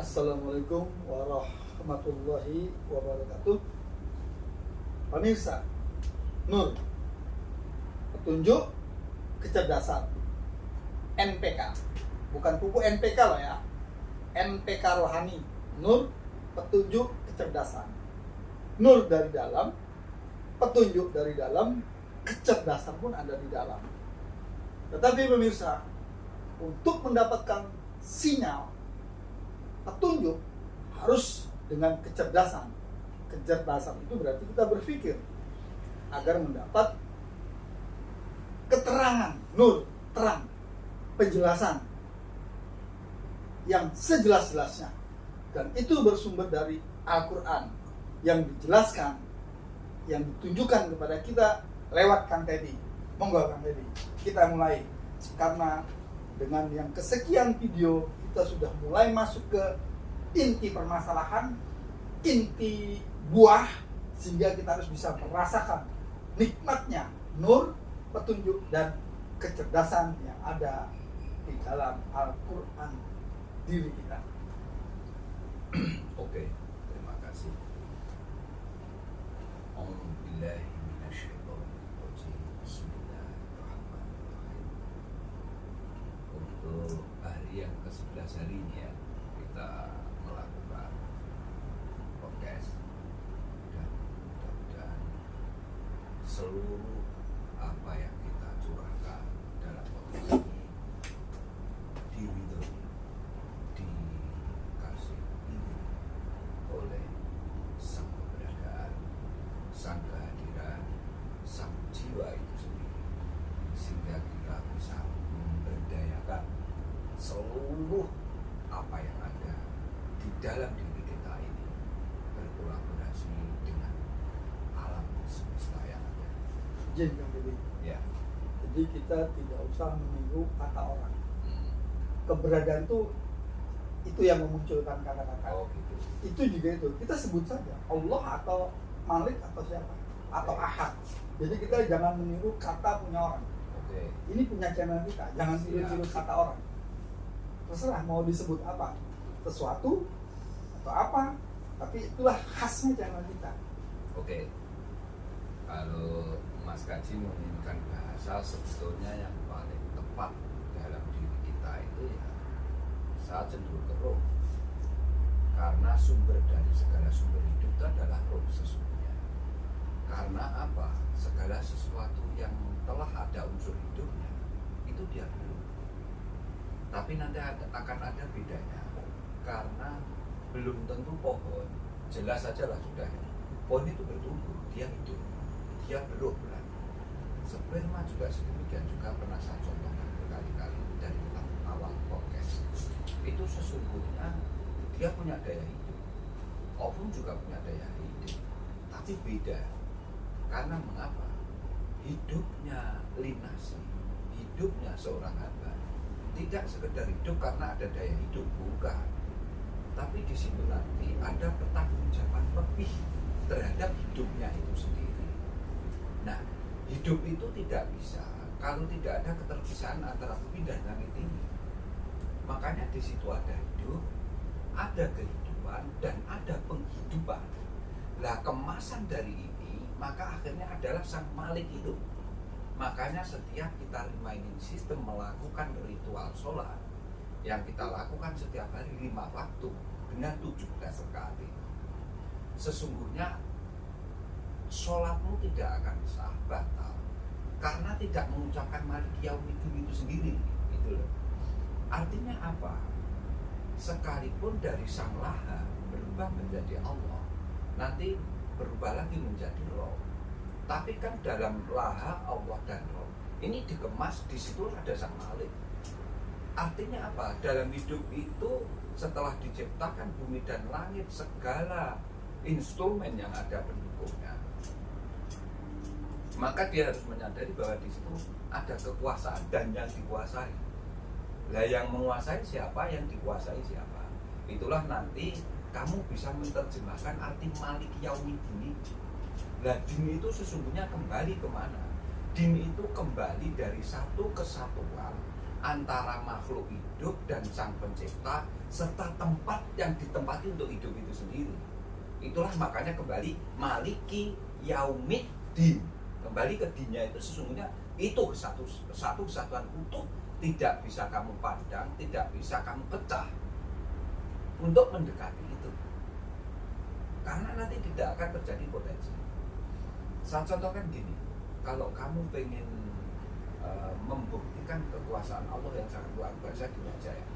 Assalamualaikum warahmatullahi wabarakatuh. Pemirsa, Nur, petunjuk kecerdasan, NPK, bukan buku NPK loh ya, NPK rohani, Nur, petunjuk kecerdasan. Nur dari dalam, petunjuk dari dalam, kecerdasan pun ada di dalam. Tetapi pemirsa, untuk mendapatkan sinyal petunjuk harus dengan kecerdasan. Kecerdasan itu berarti kita berpikir agar mendapat keterangan, nur, terang, penjelasan yang sejelas-jelasnya. Dan itu bersumber dari Al-Quran yang dijelaskan, yang ditunjukkan kepada kita lewat Kang Teddy. Monggo Kang Teddy, kita mulai. Karena dengan yang kesekian video kita sudah mulai masuk ke inti permasalahan, inti buah, sehingga kita harus bisa merasakan nikmatnya nur, petunjuk, dan kecerdasan yang ada di dalam Al-Quran diri kita. Oke, terima kasih. A'udzubillahi minasyaitonirrajim. Bismillahirrahmanirrahim. Untuk hari yang ke-11 hari ini ya, kita melakukan podcast dan mudah-mudahan seluruh apa yang kita curahkan dalam podcast ini diridhoi, dikasih ini oleh sang keberadaan, sang kehadiran, sang jiwa itu sendiri, sehingga kita bisa memberdayakan seluruh apa yang ada di dalam diri kita ini berkolaborasi dengan alam semesta yang ada. Jin Kang Teddy. Ya. Jadi kita tidak usah meniru kata orang. Keberadaan itu yang memunculkan kata-kata. Oh gitu. Itu juga itu. Kita sebut saja Allah atau Malik atau siapa atau Ahad. Jadi kita jangan meniru kata punya orang. Oke. Ini punya channel kita. Jangan tiru-tiru kata orang. Terserah mau disebut apa, sesuatu atau apa, tapi itulah khasnya channel kita. Oke. Kalau Mas Kaji menginginkan bahasa sebetulnya yang paling tepat dalam diri kita itu ya saya cenderung ke roh. Karena sumber dari segala sumber hidup itu adalah roh sesungguhnya. Karena apa? Segala sesuatu yang telah ada unsur hidupnya itu dia belum. Tapi nanti akan ada bedanya. Karena belum tentu pohon, jelas saja lah sudah. Pohon itu bertumbuh, dia hidup, dia beruk berarti. Sperma juga sedemikian juga pernah saya contohkan berkali-kali dari awal podcast. Itu sesungguhnya dia punya daya hidup. Ovum juga punya daya hidup, tapi beda. Karena mengapa? Hidupnya linasi, hidupnya seorang hamba tidak sekedar hidup karena ada daya hidup, bukan. Tapi di situ nanti ada pertanggungjawaban lebih terhadap hidupnya itu sendiri. Nah, hidup itu tidak bisa kalau tidak ada keterpisahan antara bumi dan langit ini. Makanya di situ ada hidup, ada kehidupan, dan ada penghidupan. Lah kemasan dari ini, maka akhirnya adalah sang Malik itu. Makanya setiap kita reminding system melakukan ritual sholat yang kita lakukan setiap hari 5 waktu dengan 17 rakaat ini, sesungguhnya sholatmu tidak akan sah, batal karena tidak mengucapkan Malik Yaumiddin itu sendiri. Itu loh. Artinya apa? Sekalipun dari sang Laha berubah menjadi Allah, nanti berubah lagi menjadi Roh. Tapi kan dalam Laha, Allah, dan Roh ini dikemas, di situ ada sang Malik. Artinya apa? Dalam hidup itu setelah diciptakan bumi dan langit, segala instrumen yang ada pendukungnya, maka dia harus menyadari bahwa di situ ada kekuasaan dan yang dikuasai. Lah yang menguasai siapa, yang dikuasai siapa? Itulah nanti kamu bisa menerjemahkan arti Malik Yaumiddin. Lah din itu sesungguhnya kembali kemana? Din itu kembali dari satu kesatuan antara makhluk hidup dan sang pencipta serta tempat yang ditempati untuk hidup itu sendiri. Itulah makanya kembali maliki yaumiddin, kembali ke dinnya itu sesungguhnya itu satu kesatuan utuh, tidak bisa kamu pandang, tidak bisa kamu pecah untuk mendekati itu, karena nanti tidak akan terjadi potensi. Saya contohkan gini, kalau kamu pengen membuktikan kekuasaan Allah yang sangat luar biasa di wajah ya,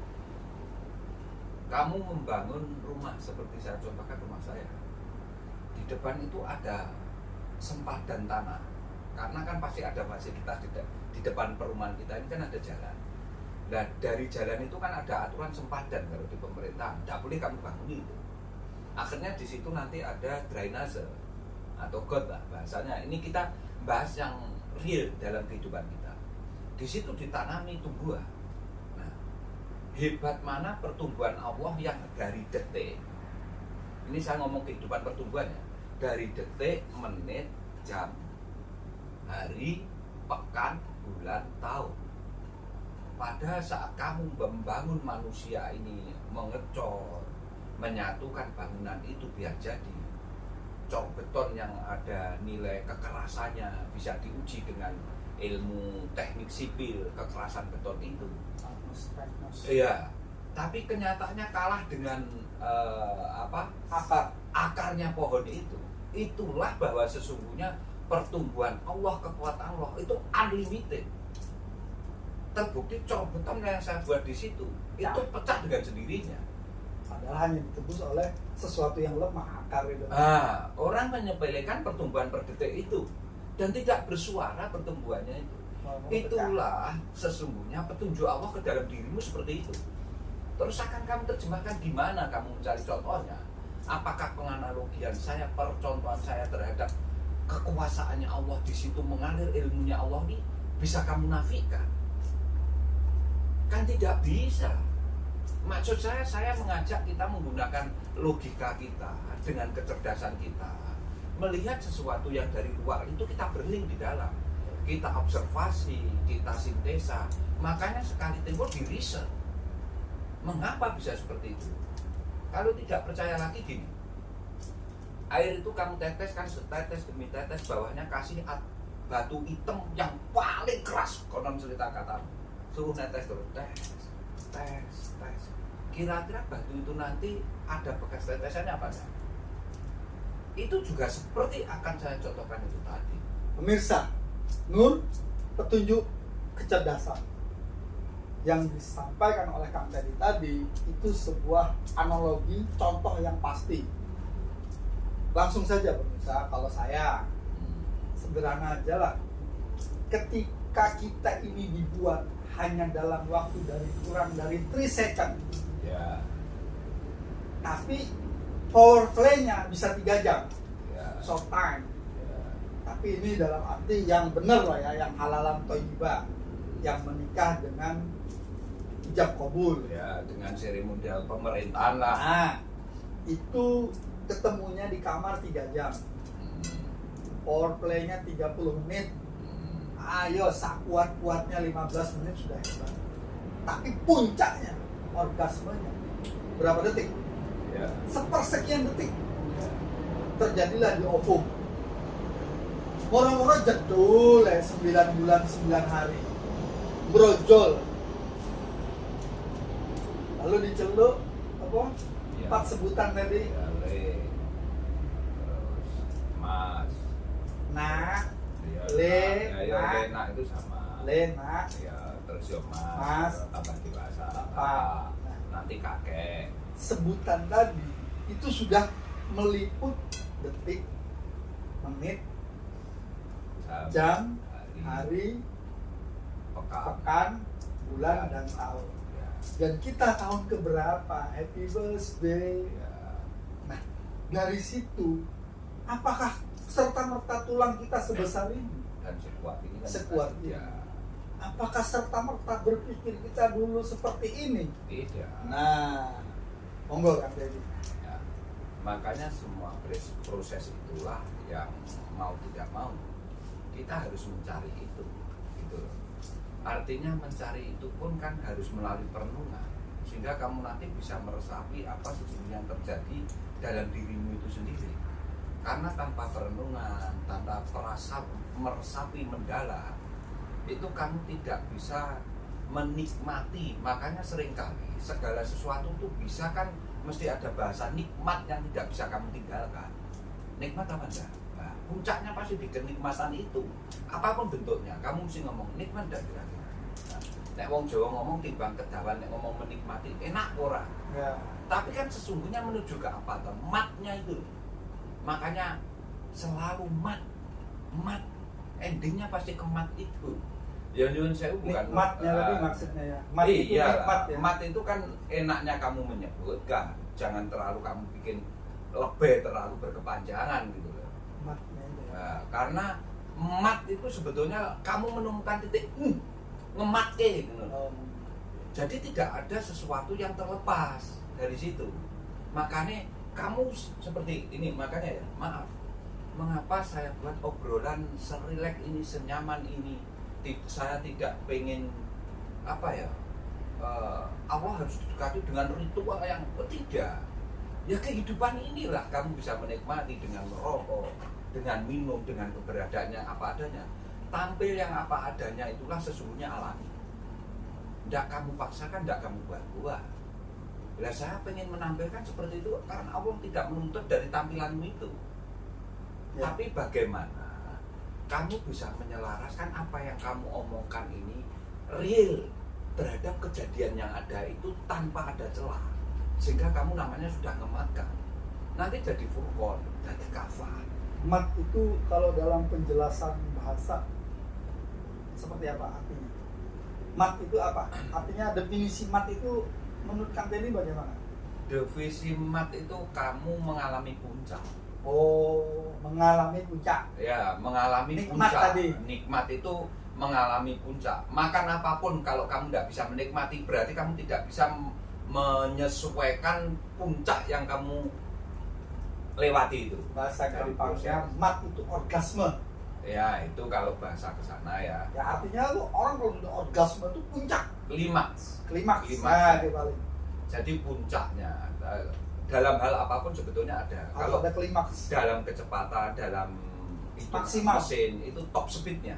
kamu membangun rumah seperti saya contohkan rumah saya, di depan itu ada sempadan tanah, karena kan pasti ada fasilitas di depan perumahan kita ini kan ada jalan. Nah dari jalan itu kan ada aturan sempadan kalau di pemerintahan, tidak boleh kamu bangun itu. Akhirnya di situ nanti ada drainase atau got lah bahasanya. Ini kita bahas yang real dalam kehidupan kita. Di situ ditanami tumbuhan. Nah, hebat mana pertumbuhan Allah yang dari detik. Ini saya ngomong kehidupan pertumbuhan ya. Dari detik, menit, jam, hari, pekan, bulan, tahun. Pada saat kamu membangun manusia ini, mengecor, menyatukan bangunan itu biar jadi cor beton yang ada nilai kekerasannya, bisa diuji dengan ilmu teknik sipil, kekerasan beton itu. Iya, tapi kenyataannya kalah dengan akarnya pohon itu. Itulah bahwa sesungguhnya pertumbuhan Allah, kekuatan Allah itu unlimited. Terbukti cor beton yang saya buat di situ itu pecah dengan sendirinya. Padahal hanya ditebus oleh sesuatu yang lemah, akar itu. Orang menyepelekan pertumbuhan per detik itu dan tidak bersuara pertumbuhannya itu. Itulah sesungguhnya petunjuk Allah ke dalam dirimu seperti itu. Terus akan kamu terjemahkan gimana kamu mencari contohnya? Apakah penganalogian saya, percontohan saya terhadap kekuasaannya Allah di situ mengalir ilmunya Allah ini bisa kamu nafikan? Kan tidak bisa. Maksud saya mengajak kita menggunakan logika kita dengan kecerdasan kita, melihat sesuatu yang dari luar itu kita berlink di dalam, kita observasi, kita sintesa. Makanya sekali tempo di riset, mengapa bisa seperti itu? Kalau tidak percaya lagi gini, air itu kamu teteskan setetes demi tetes, bawahnya kasih batu hitam yang paling keras, konon cerita kata, suruh netes terus, tes. Kira-kira batu itu nanti ada bekas tetesannya apa enggak? Itu juga seperti akan saya contohkan itu tadi. Pemirsa, nur, petunjuk, kecerdasan yang disampaikan oleh Kang Teddy tadi itu sebuah analogi, contoh yang pasti. Langsung saja pemirsa, kalau saya sederhana aja lah. Ketika kita ini dibuat hanya dalam waktu kurang dari 3 second. Ya. Tapi power play-nya bisa 3 jam. Ya. Short time. Ya. Tapi ini dalam arti yang benar lah ya, yang halalan thayyibah, yang menikah dengan ijab kabul. Ya, dengan seremonial pemerintahan lah. Nah, itu ketemunya di kamar 3 jam. Power play-nya 30 menit. Ayo, sakuat-kuatnya 15 menit sudah hebat. Tapi puncaknya, orgasmenya berapa detik? Ya. Sepersekian detik. Terjadilah di ovum. Moro-moro jedul ya, 9 bulan 9 hari. Brojol. Lalu diceluk apa? Ya. 4 sebutan tadi. Ya, terus mas. Nah, Ya, Le, nak itu sama. Lena, Ya, terus yo mas. Mas. Tambah dewasa. Bapak. Nanti kakek. sebutan tadi itu sudah meliput detik, menit, jam, hari, pekan, bulan, dan tahun. Ya. Dan kita tahun keberapa? Happy birthday. Ya. Nah, dari situ, apakah serta-merta tulang kita sebesar ini? Dan sekuat ini kan. Sekuat ini. Ya. Apakah serta-merta berpikir kita dulu seperti ini? Tidak. Nah, monggo Kang Teddy. Ya. Makanya semua proses itulah yang mau tidak mau kita harus mencari itu, gitu loh. Artinya mencari itu pun kan harus melalui perenungan, sehingga kamu nanti bisa meresapi apa sesungguhnya yang terjadi dalam dirimu itu sendiri. Karena tanpa perenungan, tanpa meresapi mendalam, itu kamu tidak bisa menikmati. Makanya seringkali segala sesuatu itu bisa kan mesti ada bahasa nikmat yang tidak bisa kamu tinggalkan. Nikmat apa enggak? Nah, puncaknya pasti di kenikmatan itu. Apapun bentuknya, kamu mesti ngomong nikmat enggak kira-kira. Nah, nek wong Jawa ngomong timbang kedawan, nek ngomong menikmati enak ora. Ya. Tapi kan sesungguhnya menuju ke apa? Matnya itu. Makanya selalu mat, endingnya pasti ke mat itu. Ya nyuwun sewu bukan Nikmatnya tapi maksudnya ya. Mat itu iya, nikmat ya. mat itu kan enaknya kamu menyebutkan, jangan terlalu kamu bikin lebih terlalu berkepanjangan gitu loh. Matnya itu ya. Nah, karena mat itu sebetulnya kamu menemukan titik ngematke gitu loh. Jadi tidak ada sesuatu yang terlepas dari situ. Makanya kamu seperti ini, makanya ya maaf, mengapa saya buat obrolan serilek ini, senyaman ini. Saya tidak pengen apa ya, Allah harus didekati dengan ritual yang tidak. Ya kehidupan inilah kamu bisa menikmati dengan merokok, dengan minum, dengan keberadaannya apa adanya. Tampil yang apa adanya itulah sesungguhnya alami. Tidak kamu paksakan, tidak kamu buat-buat. Lah saya pengen menampilkan seperti itu karena Allah tidak menuntut dari tampilanmu itu. Ya. Tapi bagaimana kamu bisa menyelaraskan apa yang kamu omongkan ini real terhadap kejadian yang ada itu tanpa ada celah, sehingga kamu namanya sudah ngematkan, nanti jadi furqan, jadi kafah. Mat itu kalau dalam penjelasan bahasa seperti apa artinya? Mat itu apa? Artinya definisi mat itu menurut Kang Teddy bagaimana? Definisi mat itu kamu mengalami puncak. Oh, mengalami puncak. Ya, mengalami Nikmat puncak. tadi. Nikmat itu mengalami puncak. Makan apapun kalau kamu tidak bisa menikmati, berarti kamu tidak bisa menyesuaikan puncak yang kamu lewati itu. Bahasa Dari gampangnya proses. mat itu orgasme. Ya, itu kalau bahasa ke sana ya. Ya artinya lu orang kalau udah orgasme itu puncak, Klimaks. klimaks. Klimaks, Nah, ya. itu paling. Jadi puncaknya dalam hal apapun sebetulnya ada. Kalau ada klimaks. dalam kecepatan, dalam itu Maksimal. mesin itu top speednya,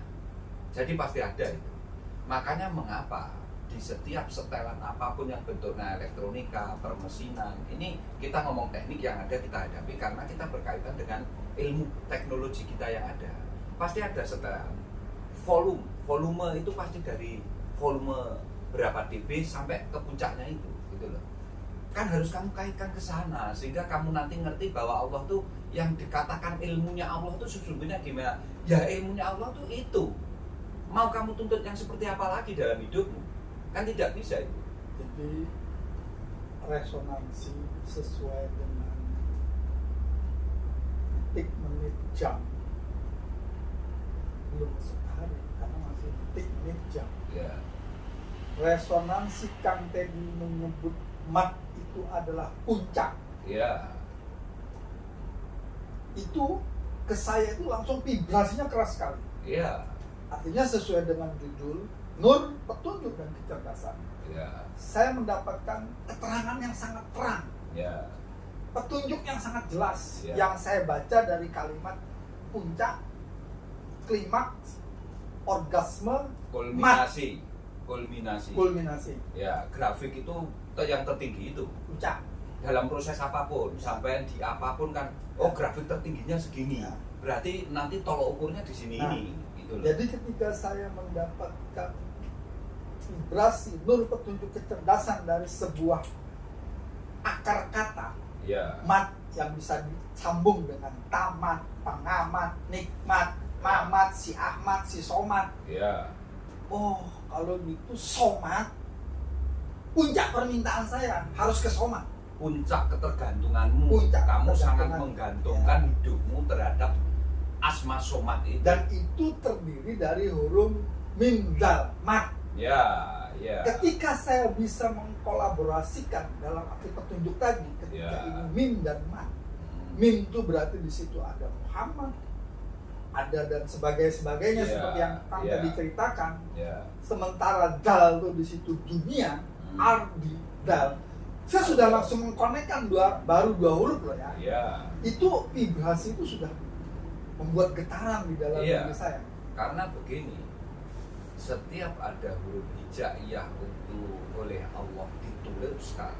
jadi pasti ada itu. Makanya mengapa di setiap setelan apapun yang bentuknya elektronika, permesinan, ini kita ngomong teknik yang ada kita hadapi karena kita berkaitan dengan ilmu teknologi kita yang ada. Pasti ada setelan volume itu pasti dari volume berapa dB sampai ke puncaknya itu gitu loh. Kan harus kamu kaitkan ke sana sehingga kamu nanti ngerti bahwa Allah tuh yang dikatakan ilmunya Allah tuh sesungguhnya gimana. Ya ilmunya Allah tuh itu. Mau kamu tuntut yang seperti apa lagi dalam hidupmu? Kan tidak bisa itu. Jadi resonansi sesuai dengan detik, menit, jam. Belum masuk hari karena masih detik, menit, jam. Ya. Resonansi Kang Teddy menyebut mat itu adalah puncak. Ya. Itu ke saya itu langsung vibrasinya keras sekali. Ya. Artinya sesuai dengan judul Nur, Petunjuk dan Kecerdasan. Ya. Saya mendapatkan keterangan yang sangat terang, Ya. petunjuk yang sangat jelas Ya. yang saya baca dari kalimat puncak, klimaks, orgasme, Kulminasi. kulminasi, Ya, grafik itu yang tertinggi itu. puncak. Dalam proses apapun, sampai di apapun kan, oh grafik tertingginya segini. Ya. Berarti nanti tolok ukurnya di sini Nah, ini, gitu loh. Jadi ketika saya mendapatkan vibrasi nur petunjuk kecerdasan dari sebuah akar kata Ya. mat yang bisa disambung dengan tamat, pengamat, nikmat, mamat, si Ahmad, si Somat. Ya. Oh, kalau gitu somat, puncak permintaan saya harus ke somat. Puncak ketergantunganmu, Puncak kamu sangat ketergantungan. menggantungkan hidupmu terhadap asma somat itu. Dan itu terdiri dari huruf mim dal mat. Ya, ya. Ketika saya bisa mengkolaborasikan dalam arti petunjuk tadi, ketika Ya. ini mim dan mat. Mim itu berarti di situ ada Muhammad, ada dan sebagainya Iya, seperti yang Kang iya. tadi ceritakan. Ya. Sementara dal itu di situ dunia, ardi dal. Saya sudah langsung mengkonekkan baru dua huruf loh ya. Iya. Itu vibrasi itu sudah membuat getaran di dalam Iya. diri saya. Karena begini, setiap ada huruf hijaiyah itu oleh Allah dituliskan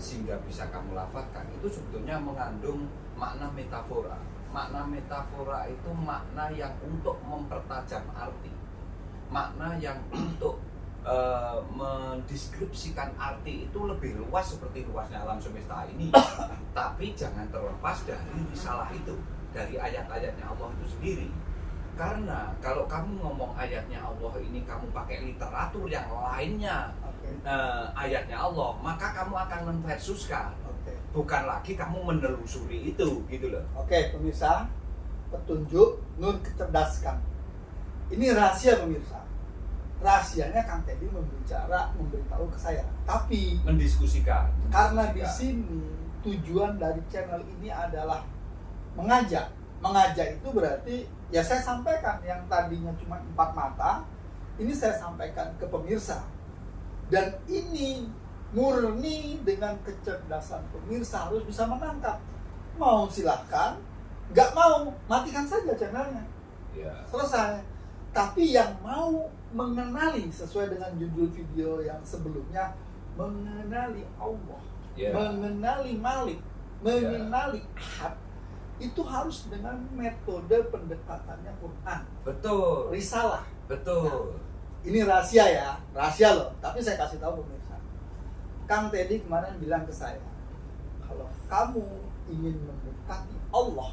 sehingga bisa kamu lafazkan, itu sebetulnya mengandung makna metafora. Makna metafora itu makna yang untuk mempertajam arti, makna yang untuk mendeskripsikan arti itu lebih luas seperti luasnya alam semesta ini. Tapi jangan terlepas dari risalah itu, dari ayat-ayatnya Allah itu sendiri. Karena kalau kamu ngomong ayatnya Allah ini kamu pakai literatur yang lainnya, Oke. ayatnya Allah, maka kamu akan menversuskan, Oke. bukan lagi kamu menelusuri itu, gitu loh. Oke, pemirsa, petunjuk nur kecerdaskan. Ini rahasia pemirsa. Rahasianya Kang Teddy memberitahu ke saya. Tapi Mendiskusikan. karena di sini tujuan dari channel ini adalah mengajak. Mengajak itu berarti ya saya sampaikan yang tadinya cuma 4 mata, ini saya sampaikan ke pemirsa. Dan ini murni dengan kecerdasan pemirsa harus bisa menangkap. Mau silahkan, nggak mau matikan saja channelnya. Ya. Selesai. Tapi yang mau mengenali sesuai dengan judul video yang sebelumnya, mengenali Allah, Ya. mengenali Malik, mengenali Ahad, itu harus dengan metode pendekatannya Quran, Betul. risalah. Betul. Ini rahasia ya, rahasia loh. Tapi saya kasih tahu pemirsa. Kang Teddy kemarin bilang ke saya, kalau kamu ingin mendekati Allah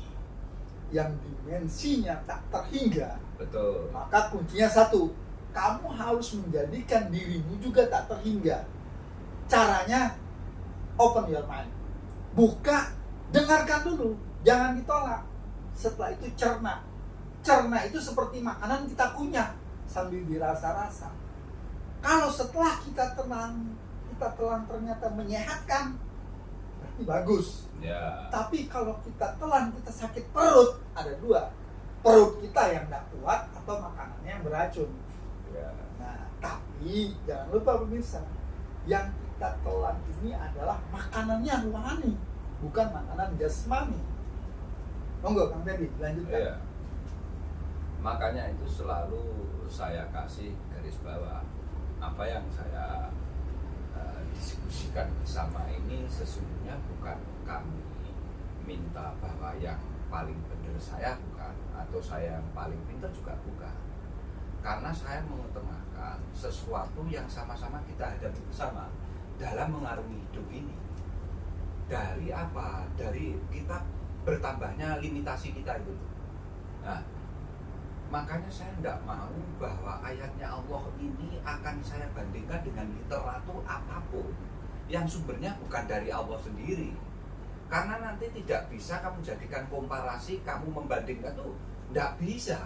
yang dimensinya tak terhingga, Betul. maka kuncinya satu, kamu harus menjadikan dirimu juga tak terhingga. Caranya, open your mind. Buka, dengarkan dulu, jangan ditolak. Setelah itu cerna. Cerna itu seperti makanan kita kunyah sambil dirasa-rasa. Kalau setelah kita telan ternyata menyehatkan, berarti bagus. Ya. Tapi kalau kita telan, kita sakit perut, ada dua. Perut kita yang tidak kuat atau makanannya yang beracun. Ya. Nah, tapi jangan lupa pemirsa, yang kita telan ini adalah makanannya rohani, bukan makanan jasmani. Monggo Kang Teddy, lanjutkan. Ya. Makanya itu selalu saya kasih garis bawah. Apa yang saya diskusikan bersama ini sesungguhnya bukan kami minta bahwa yang paling benar saya bukan, atau saya yang paling pintar juga bukan. Karena saya mengetengahkan sesuatu yang sama-sama kita hadapi bersama dalam mengarungi hidup ini. Dari apa? Dari kita bertambahnya limitasi kita itu. Nah, makanya saya tidak mau bahwa ayatnya Allah ini akan saya bandingkan dengan literatur apapun yang sumbernya bukan dari Allah sendiri. Karena nanti tidak bisa kamu jadikan komparasi, kamu membandingkan tuh tidak bisa.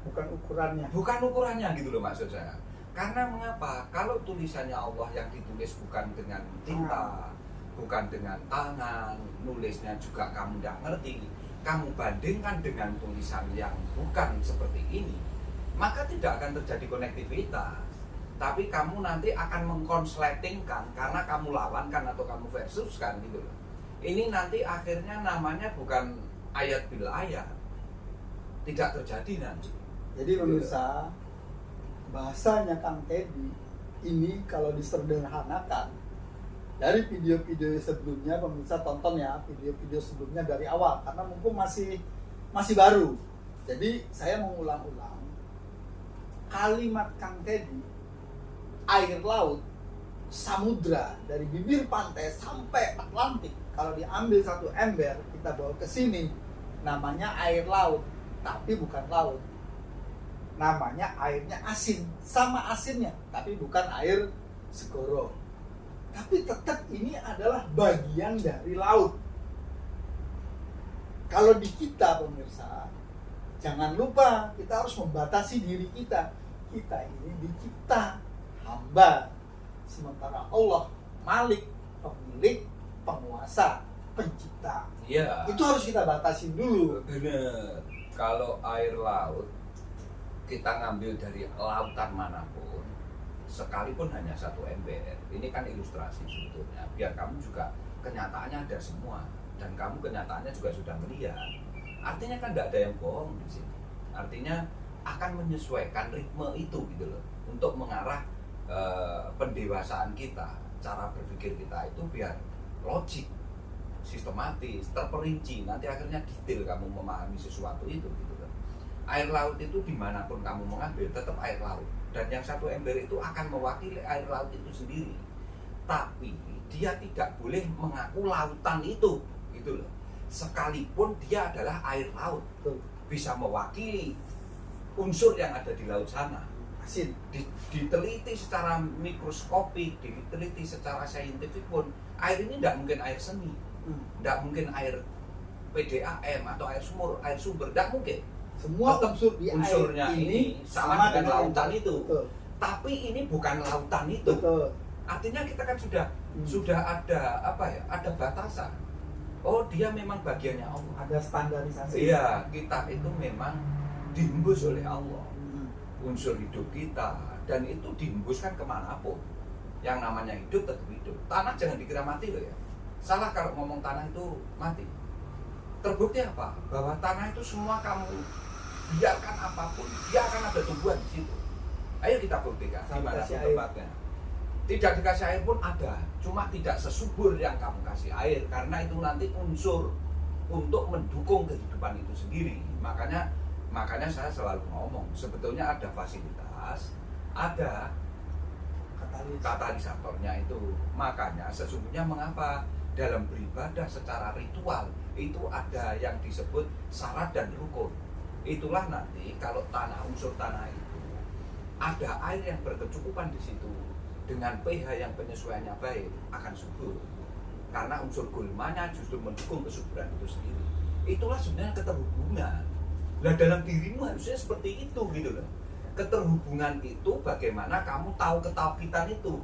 Bukan ukurannya. Bukan ukurannya gitu loh maksud saya. Karena mengapa? Kalau tulisannya Allah yang ditulis bukan dengan tinta, bukan dengan tangan, nulisnya juga kamu tidak ngerti, kamu bandingkan dengan tulisan yang bukan seperti ini, maka tidak akan terjadi konektivitas. Tapi kamu nanti akan mengkonsletingkan karena kamu lawankan atau kamu versuskan gitu loh. Ini nanti akhirnya namanya bukan ayat bil ayat. Tidak terjadi nanti. Jadi pemirsa, bahasanya Kang Teddy ini kalau disederhanakan, dari video-video sebelumnya pemirsa tonton ya, video-video sebelumnya dari awal karena mumpung masih baru. Jadi saya mengulang-ulang kalimat Kang Teddy, air laut, samudra dari bibir pantai sampai Atlantik, kalau diambil satu ember kita bawa ke sini, namanya air laut, tapi bukan laut. Namanya airnya asin, sama asinnya, tapi bukan air segoro. Tapi tetap ini adalah bagian dari laut. Kalau di kita pemirsa, jangan lupa kita harus membatasi diri kita. Kita ini dicipta hamba, sementara Allah Malik, pemilik, penguasa, pencipta. Iya. Itu harus kita batasin dulu. Benar. Kalau air laut kita ngambil dari lautan manapun, sekalipun hanya 1 ember, ini kan ilustrasi sebetulnya, biar kamu juga kenyataannya ada semua, dan kamu kenyataannya juga sudah melihat. Artinya kan tidak ada yang bohong di sini. Artinya akan menyesuaikan ritme itu gitu loh, untuk mengarah pendewasaan kita, cara berpikir kita itu biar logik, sistematis, terperinci, nanti akhirnya detail kamu memahami sesuatu itu gitu loh. Air laut itu dimanapun kamu mengambil tetap air laut, dan yang 1 ember itu akan mewakili air laut itu sendiri, tapi dia tidak boleh mengaku lautan itu gitu loh, sekalipun dia adalah air laut, bisa mewakili unsur yang ada di laut sana. Asin. Diteliti secara mikroskopik, diteliti secara saintifik pun, air ini tidak mungkin air seni, tidak mungkin air PDAM atau air sumber, tidak mungkin. Semua unsur di unsurnya air ini sama dengan lautan itu. Betul. Tapi ini bukan lautan itu. Betul. Artinya kita kan sudah ada apa ya? Ada batasan. Oh, dia memang bagiannya Allah. Ada standarisasi. Iya, kita itu memang dihembus oleh Allah. Unsur hidup kita, dan itu dihembuskan kemanapun. Yang namanya hidup tetap hidup. Tanah jangan dikira mati loh ya. Salah kalau ngomong tanah itu mati. Terbukti apa? Bahwa tanah itu semua kamu biarkan apapun, dia akan ada tumbuhan di situ. Ayo kita buktikan di mana tempatnya. Tidak dikasih air pun ada, cuma tidak sesubur yang kamu kasih air, karena itu nanti unsur untuk mendukung kehidupan itu sendiri. Makanya saya selalu ngomong, sebetulnya ada fasilitas, ada katalisatornya itu. Makanya sesungguhnya mengapa dalam beribadah secara ritual itu ada yang disebut syarat dan rukun. Itulah nanti kalau unsur tanah itu ada air yang berkecukupan di situ dengan pH yang penyesuaiannya baik, akan subur. Karena unsur gulmanya justru mendukung kesuburan itu sendiri. Itulah sebenarnya keterhubungan. Lah dalam dirimu harusnya seperti itu gitu loh. Keterhubungan itu bagaimana kamu tahu ketakitan itu,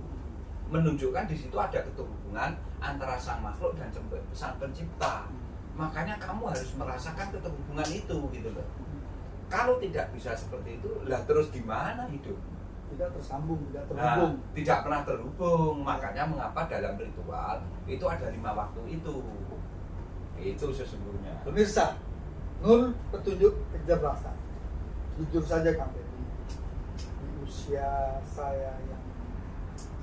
menunjukkan di situ ada keterhubungan antara sang makhluk dan sang pencipta. Makanya kamu harus merasakan keterhubungan itu gitu loh. Kalau tidak bisa seperti itu, lah terus gimana hidup? Tidak tersambung, tidak terhubung. Nah, tidak pernah terhubung. Makanya mengapa dalam ritual itu ada 5 waktu itu. Itu sesungguhnya. Pemirsa, Nur petunjuk kecerdasan. Jujur saja Kang Deddy, di usia saya yang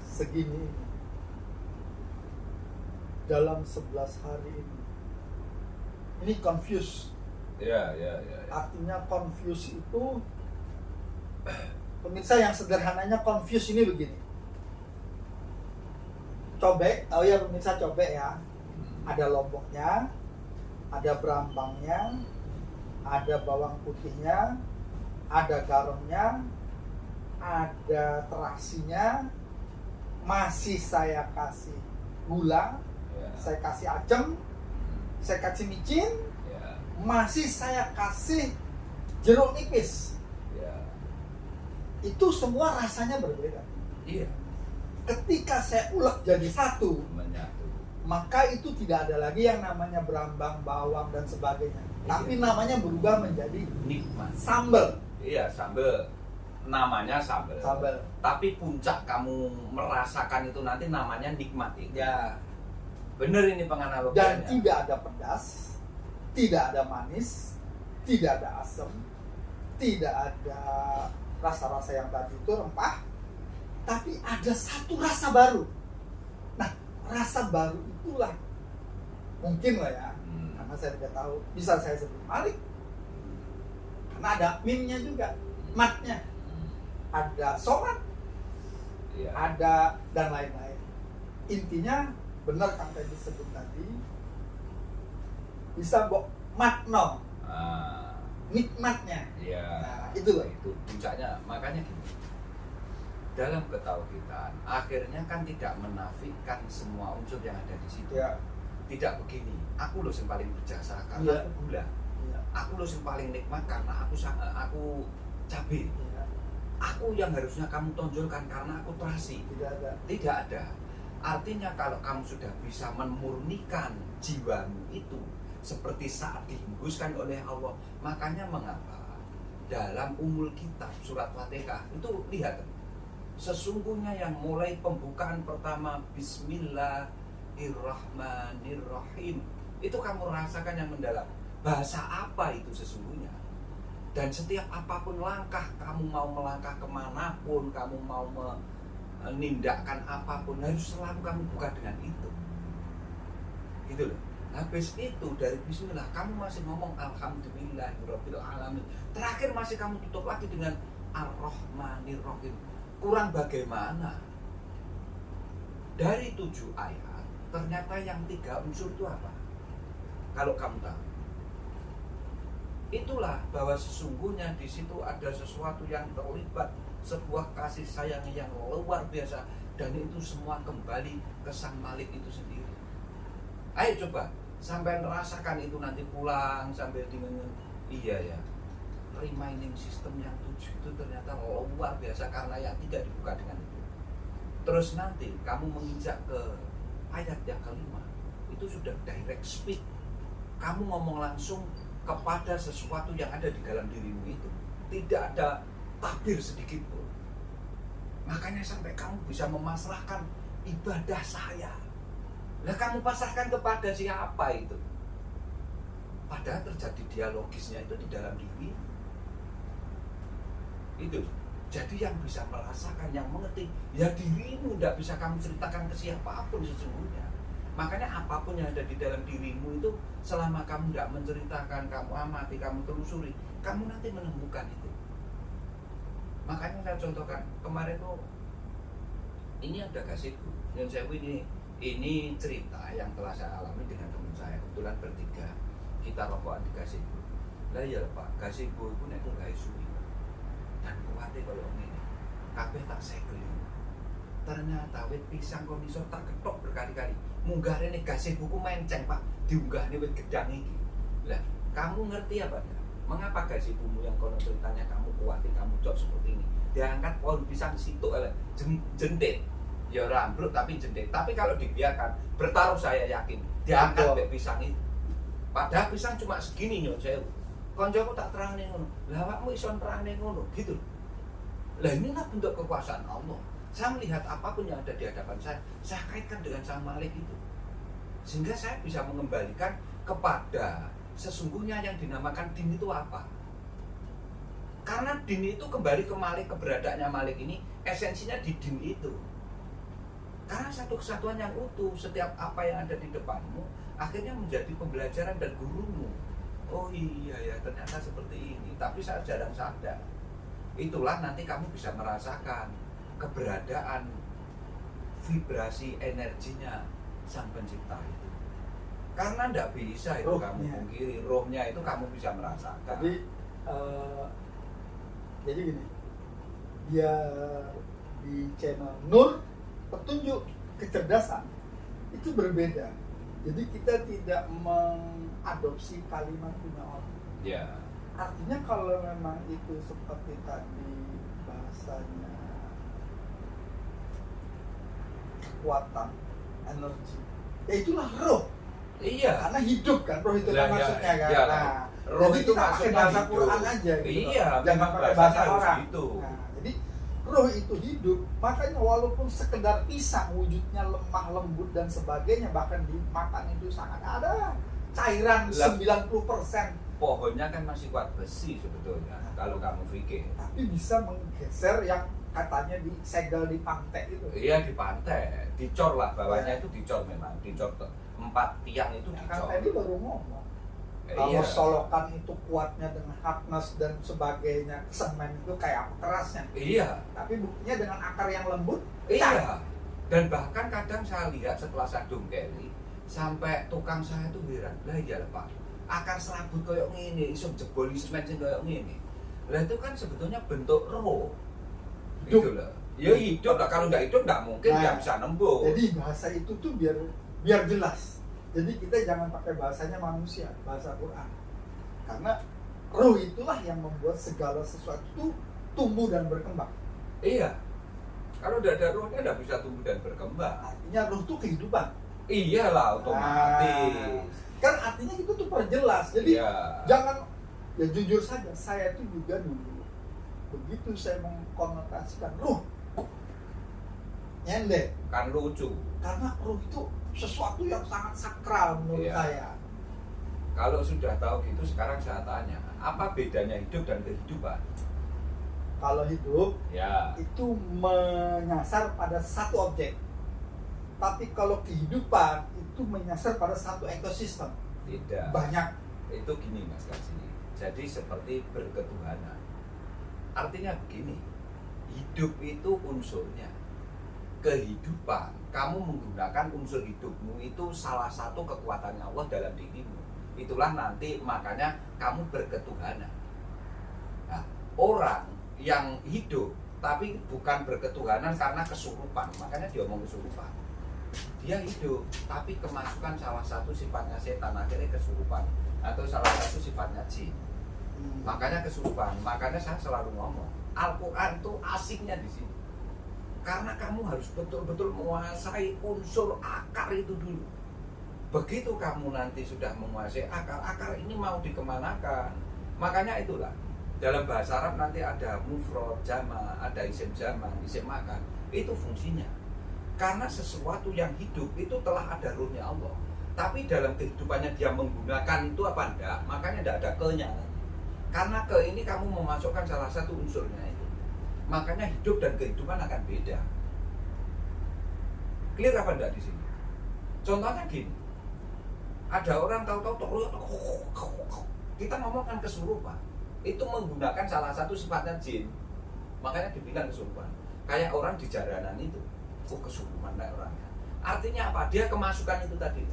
segini ini, dalam 11 hari ini confused. Ya. Artinya confused itu, pemirsa yang sederhananya confused ini begini. Cobek, tahu ya pemirsa cobek ya. Ada lomboknya, ada berambangnya, ada bawang putihnya, ada garamnya, ada terasinya, masih saya kasih gula, saya kasih asam, saya kasih micin, masih saya kasih jeruk nipis. Itu semua rasanya berbeda. Iya. Ketika saya ulek jadi satu, Menyatu. maka itu tidak ada lagi yang namanya berambang, bawang dan sebagainya. Tapi namanya berubah menjadi Nikmat. sambal. Iya, sambal. Namanya sambal. Sambal. Tapi puncak kamu merasakan itu nanti namanya nikmat itu. Ya. Bener ini penganalogianya. Dan tidak ada pedas, tidak ada manis, tidak ada asam, tidak ada rasa-rasa yang tadi itu rempah, tapi ada satu rasa baru. Nah, rasa baru itulah mungkin lah ya, karena saya tidak tahu, bisa saya sebut Malik, karena ada mimnya juga, matnya, ada somat, Iya. ada dan lain-lain. Intinya benar Kang Teddy sebut tadi, bisa makna nikmatnya. Iya. Nah, itu loh. Itu puncaknya. Makanya gini, dalam ketauhidan akhirnya kan tidak menafikan semua unsur yang ada di situ. Ya. Tidak begini, aku loh yang paling berjasa karena Iya. aku gula. Iya. Aku loh yang paling nikmat karena aku cabai. Iya. Aku yang harusnya kamu tonjolkan karena aku terasi. Tidak ada. Tidak ada. Artinya kalau kamu sudah bisa memurnikan jiwamu itu seperti saat dihembuskan oleh Allah. Makanya mengapa dalam Ummul Kitab surat Fatihah itu lihat, sesungguhnya yang mulai pembukaan pertama Bismillahirrahmanirrahim itu kamu rasakan yang mendalam. Bahasa apa itu sesungguhnya? Dan setiap apapun langkah, kamu mau melangkah kemanapun, kamu mau menindakkan apapun, harus selalu kamu buka dengan itu. Gitu loh. Habis itu dari Bismillah, kamu masih ngomong Alhamdulillahirabbil alamin. Terakhir masih kamu tutup lagi dengan Ar-Rahmanir-Rahim. Kurang bagaimana? Dari 7 ayat, ternyata yang 3 unsur itu apa? Kalau kamu tahu, itulah bahwa sesungguhnya di situ ada sesuatu yang terlibat, sebuah kasih sayang yang luar biasa, dan itu semua kembali ke Sang Malik itu sendiri. Ayo coba sampai merasakan itu nanti pulang sambil dengan iya ya, remaining system yang 7 itu ternyata luar biasa karena yang tidak dibuka dengan itu. Terus nanti kamu menginjak ke ayat yang kelima, itu sudah direct speak. Kamu ngomong langsung kepada sesuatu yang ada di dalam dirimu itu. Tidak ada tabir sedikit pun. Makanya sampai kamu bisa memasrahkan ibadah saya. Lah kamu pasrahkan kepada siapa itu? Padahal terjadi dialogisnya itu di dalam diri. Itu. Jadi yang bisa merasakan, yang mengerti, ya dirimu. Tidak bisa kamu ceritakan ke siapapun sesungguhnya. Makanya apapun yang ada di dalam dirimu itu, selama kamu tidak menceritakan, kamu amati, kamu telusuri, kamu nanti menemukan itu. Makanya saya contohkan, kemarin tuh ini ada kasihku, yang saya ini cerita yang telah saya alami dengan teman saya. Kebetulan bertiga kita rokokan di kasihku. Lah ya Pak, kasihku itu nek gawe suwi. Dan kuwate kalau ngene. Kabeh tak segel. Ternyata wit pisang kon iso tak ketok berkali-kali. Munggah rene kasihku menceng Pak, diunggahne wit gedang iki. Lah, kamu ngerti apa enggak? Mengapa kasihmu yang kono ceritanya kamu kuwate, kamu cok seperti ini? Diangkat pohon pisang situ jentit. Ya rambruk tapi jentik. Tapi kalau dibiarkan, bertaruh saya yakin diangkat be pisang itu. Padahal pisang cuma segini nyon saya. Koncoku tak terangne ngono. Lah awakmu iso terangne ngono, gitu. Lah inilah bentuk kekuasaan Allah. Saya melihat apapun yang ada di hadapan saya kaitkan dengan Sang Malik itu. Sehingga saya bisa mengembalikan kepada sesungguhnya yang dinamakan din itu apa. Karena din itu kembali ke Malik, keberadaannya Malik ini esensinya di din itu. Karena satu kesatuan yang utuh, setiap apa yang ada di depanmu akhirnya menjadi pembelajaran dan gurumu. Oh iya ya, ternyata seperti ini. Tapi saya jarang sadar. Itulah nanti kamu bisa merasakan keberadaan vibrasi energinya Sang Pencipta itu. Karena tidak bisa itu rohnya. Kamu pungkiri, rohnya itu kamu bisa merasakan. Jadi gini, dia di channel Nur petunjuk kecerdasan itu berbeda. Jadi kita tidak mengadopsi kalimat punya orang. Ya. Artinya kalau memang itu seperti tadi bahasanya kekuatan, energi, ya itulah roh. Iya. Karena hidup kan, roh itu kan maksudnya kan. Ya. Nah, roh itu pakai bahasa Quran aja gitu. Iya, jangan pakai bahasa orang. Gitu. Nah, jadi roh itu hidup, makanya walaupun sekedar pisang wujudnya lemah, lembut dan sebagainya, bahkan dimakan itu sangat ada cairan 90%. Pohonnya kan masih kuat besi sebetulnya, kalau kamu pikir. Tapi bisa menggeser yang katanya disegel di pantai itu. Iya, di pantai, dicor lah bawahnya itu dicor memang, dicor 4 tiang itu dicor. Kan tadi baru ngomong. Kalau solokan itu kuatnya dengan hardness dan sebagainya, semen itu kayak apa kerasnya. Iya. Tapi buktinya dengan akar yang lembut. Iya. Dan bahkan kadang saya lihat setelah saya dongkeli, sampai tukang saya itu heran. Lah iya Pak, akar serabut kayak gini, iso jeboli semen sing kayak gini. Lah itu kan sebetulnya bentuk roh. Gitu loh. Ya hidup lah, kalau nggak hidup nggak mungkin dia bisa nembus. Jadi bahasa itu tuh biar jelas. Jadi kita jangan pakai bahasanya manusia, bahasa Quran. Karena roh itulah yang membuat segala sesuatu itu tumbuh dan berkembang. Iya. Kalau tidak ada rohnya tidak bisa tumbuh dan berkembang. Artinya roh itu kehidupan. Iyalah, otomatis. Kan artinya itu tuh perjelas. Jadi Iya. jangan, ya jujur saja, saya itu juga dulu begitu saya mengkonotasikan ruh, nyender. Kan lucu. Karena ruh itu sesuatu yang sangat sakral menurut Iya. saya. Kalau sudah tahu gitu, sekarang saya tanya, apa bedanya hidup dan kehidupan? Kalau hidup Ya, itu menyasar pada satu objek, tapi kalau kehidupan itu menyasar pada satu ekosistem. tidak. Banyak. Itu gini Mas Kaji. Jadi seperti berketuhanan. Artinya begini, hidup itu unsurnya. Kehidupan, kamu menggunakan unsur hidupmu itu salah satu kekuatannya Allah dalam dirimu. Itulah nanti makanya kamu berketuhanan. Nah, orang yang hidup tapi bukan berketuhanan karena kesurupan, makanya dia ngomong kesurupan. Dia hidup tapi kemasukan salah satu sifatnya setan, akhirnya kesurupan, atau salah satu sifatnya jin. Makanya kesurupan. Makanya saya selalu ngomong, Al-Quran itu asiknya di sini. Karena kamu harus betul-betul menguasai unsur akar itu dulu. Begitu kamu nanti sudah menguasai akar ini mau dikemanakan. Makanya itulah dalam bahasa Arab nanti ada mufrad, jama, ada isim zaman, isim makan. Itu fungsinya. Karena sesuatu yang hidup itu telah ada ruhnya Allah. Tapi dalam kehidupannya dia menggunakan itu apa enggak, makanya tidak ada ke-nya. Karena ke ini kamu memasukkan salah satu unsurnya itu. Makanya hidup dan kehidupan akan beda. Clear apa enggak di sini? Contohnya gini. Ada orang tahu-tahu kita ngomongkan kesurupan. Itu menggunakan salah satu sifatnya jin. Makanya dibilang kesurupan. Kayak orang di jaranan itu. Kesurupan lah orangnya. Artinya apa? Dia kemasukan itu tadi.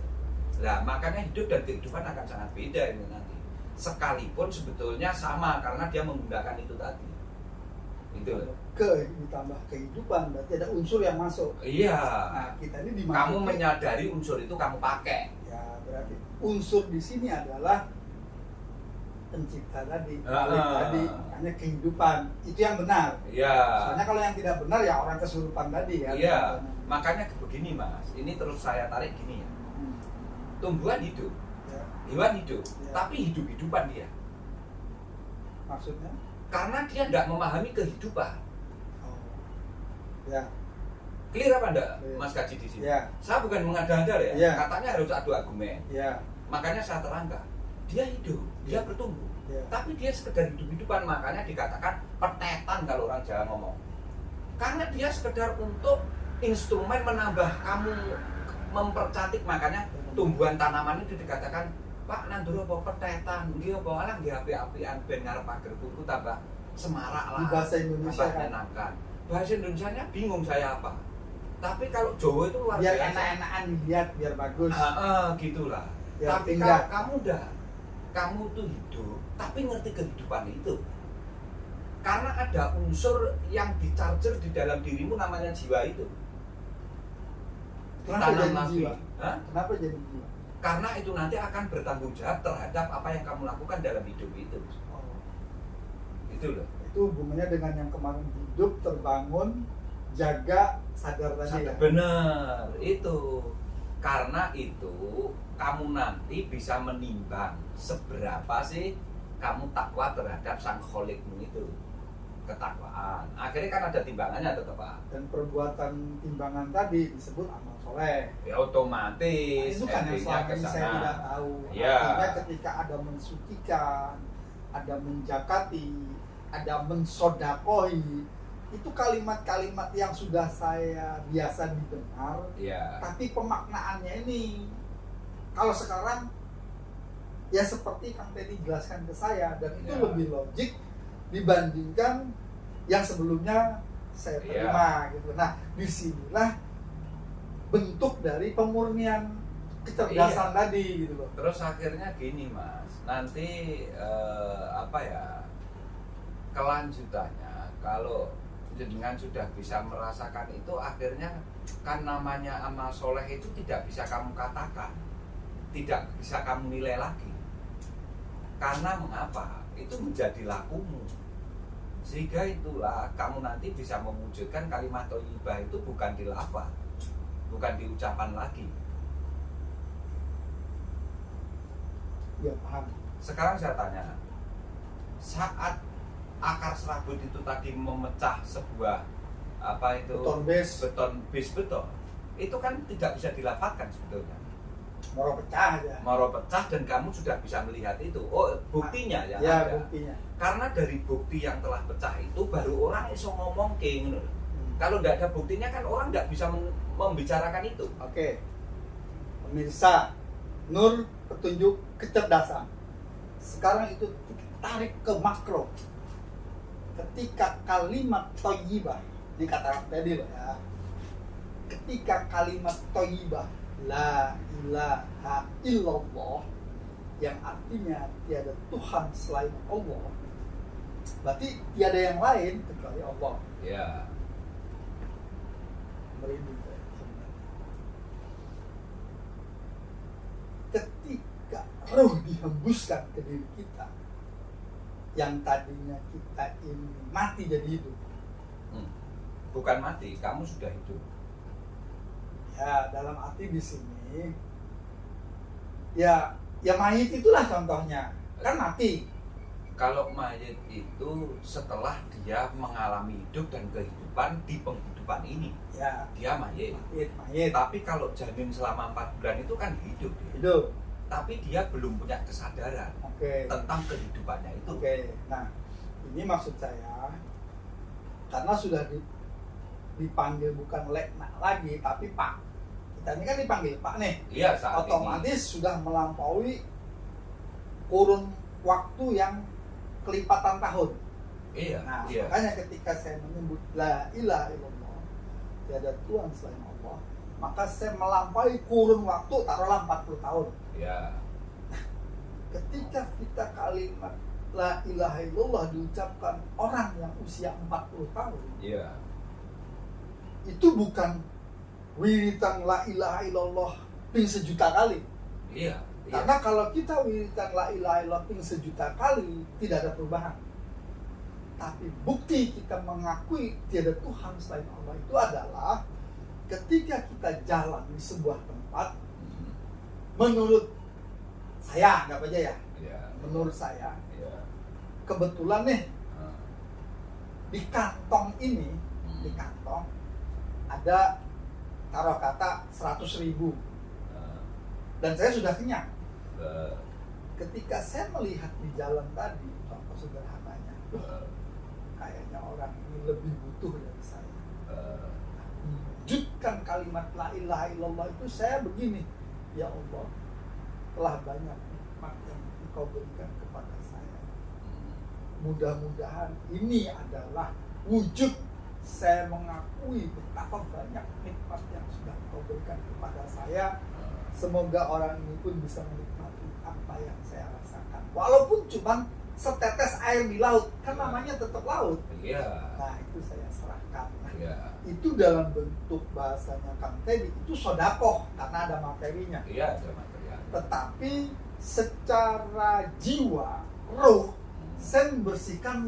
Nah, makanya hidup dan kehidupan akan sangat beda ini nanti. Sekalipun sebetulnya sama karena dia menggunakan itu tadi. Itu loh. Ke ditambah kehidupan berarti ada unsur yang masuk. Iya. Nah, kita ini Kamu menyadari unsur itu kamu pakai. Ya, berarti unsur di sini adalah pencipta tadi, Khalik tadi, hanya kehidupan. Itu yang benar. Iya. Soalnya kalau yang tidak benar ya orang kesurupan tadi ya. Iya. Makanya begini Mas. Ini terus saya tarik gini ya. Tumbuhan hidup, Ya, hewan hidup, Ya. tapi hidup-hidupan dia. maksudnya? Karena dia tidak memahami kehidupan. Oh. Ya. Clear apa enggak, Ya. Mas Kaji di sini? Ya. Saya bukan mengada-ada ya. Ya. Katanya harus adu argumen. Ya. Makanya saya terangkan. Dia hidup, dia Ya. bertumbuh. Ya. Tapi dia sekedar hidup-hidupan, makanya dikatakan petetan kalau orang Jawa ngomong. Karena dia sekedar untuk instrumen menambah kamu mempercantik, makanya tumbuhan tanaman itu dikatakan Pak Nanduro apa petetan, nggih apa alah nggih api-apian ben ngarep pager buku tambah semarak lah. Di bahasa Indonesia tambah kan. menyenangkan. Bahasa Indonesianya bingung saya apa. Tapi kalau Jawa itu luar Biar biasa. enak-enakan dilihat, biar bagus. Gitulah. Biar Tapi indah. kalau kamu udah, kamu tuh hidup, tapi ngerti kehidupan itu. Karena ada unsur yang dicharger di dalam dirimu namanya jiwa itu. Kenapa Ditanam jadi lagi. jiwa? Hah? Kenapa jadi jiwa? Karena itu nanti akan bertanggung jawab terhadap apa yang kamu lakukan dalam hidup itu. Oh. Itu loh. Itu hubungannya dengan yang kemarin hidup, terbangun, jaga, sadar tadi ya. Bener, itu. Karena itu kamu nanti bisa menimbang seberapa sih kamu takwa terhadap sang kholikmu itu. Ketakwaan. Akhirnya kan ada timbangannya tetap Pak. Dan perbuatan timbangan tadi disebut amal soleh. Ya Nah, otomatis itu kan yang endingnya selama ke ini saya sana. tidak tahu. Iya. Artinya ketika ada mensucikan, ada menjakati, ada mensodakohi, itu kalimat-kalimat yang sudah saya biasa didengar, Iya. tapi pemaknaannya ini kalau sekarang ya seperti Kang Teddy jelaskan ke saya, dan itu Ya. lebih logik dibandingkan yang sebelumnya saya terima gitu. Nah, disinilah bentuk dari pemurnian kecerdasan tadi gitu loh. Terus akhirnya gini Mas, nanti apa ya, kelanjutannya kalau jenengan sudah bisa merasakan itu, akhirnya kan namanya amal soleh itu tidak bisa kamu katakan, tidak bisa kamu nilai lagi. Karena mengapa? Itu menjadi lakumu. Sehingga itulah kamu nanti bisa mewujudkan kalimat thayyibah itu bukan di lafaz, bukan di ucapan lagi. Ya paham. Sekarang saya tanya, saat akar serabut itu tadi memecah sebuah apa itu beton base beton, itu kan tidak bisa dilafatkan sebetulnya. Moro pecah aja. Moro pecah dan kamu sudah bisa melihat itu. Oh, buktinya yang ya, ada. Buktinya. Karena dari bukti yang telah pecah itu baru orang iso ngomong ke Kalau nggak ada buktinya kan orang nggak bisa membicarakan itu. Oke. Pemirsa, Nur petunjuk kecerdasan. Sekarang itu tarik ke makro. Ketika kalimat thayyibah, ini kata tadi loh ya. Ketika kalimat thayyibah la ilaha illallah yang artinya tiada Tuhan selain Allah, berarti tiada yang lain kecuali Allah. Ya. Merinding saya sebenarnya. Ketika roh dihembuskan ke diri kita, yang tadinya kita ini mati jadi hidup. Bukan mati, kamu sudah hidup. Ya, dalam arti di sini ya mayit itulah contohnya, kan mati. Kalau mayit itu setelah dia mengalami hidup dan kehidupan di penghidupan ini, Ya, dia mayit. mayit. Tapi kalau janin selama 4 bulan itu kan hidup dia. Hidup. Tapi dia belum punya kesadaran Oke. tentang kehidupannya itu. Oke. Nah, ini maksud saya karena sudah dipanggil bukan lekna lagi tapi Pak. Kita ini kan dipanggil Pak nih. Iya, saat otomatis ini sudah melampaui kurun waktu yang kelipatan tahun. iya, Nah, iya. makanya ketika saya menyebut la ilaha illallah, tiada Tuhan selain Allah, maka saya melampaui kurun waktu taruhlah 40 tahun. Iya. Ketika kita kalimat la ilaha illallah diucapkan orang yang usia 40 tahun, Iya. itu bukan wiritan la ilaha illallah ping sejuta kali. Iya. Karena kalau kita wiritan la ilaha illallah ping sejuta kali, tidak ada perubahan. Tapi bukti kita mengakui tiada Tuhan selain Allah itu adalah ketika kita jalan di sebuah tempat, menurut saya, nggak aja ya, Iya. menurut saya, Iya. kebetulan nih di kantong ini, di kantong ada taruh kata 100.000 dan saya sudah kenyang. Ketika saya melihat di jalan tadi, contoh sederhananya, kayaknya orang ini lebih butuh dari saya. Wujudkan kalimat la ilaha illallah itu saya begini, ya Allah, telah banyak nikmat yang Engkau berikan kepada saya. Mudah-mudahan ini adalah wujud saya mengakui betapa banyak nikmat yang sudah Engkau berikan kepada saya. Semoga orang ini pun bisa menikmati apa yang saya rasakan. Walaupun cuma setetes air di laut, kan namanya tetap laut. Iya. Nah, itu saya serahkan. Iya. Itu dalam bentuk bahasanya Kang Teddy, itu sodakoh karena ada materinya. Iya, ada material. Tetapi secara jiwa, roh, saya membersihkan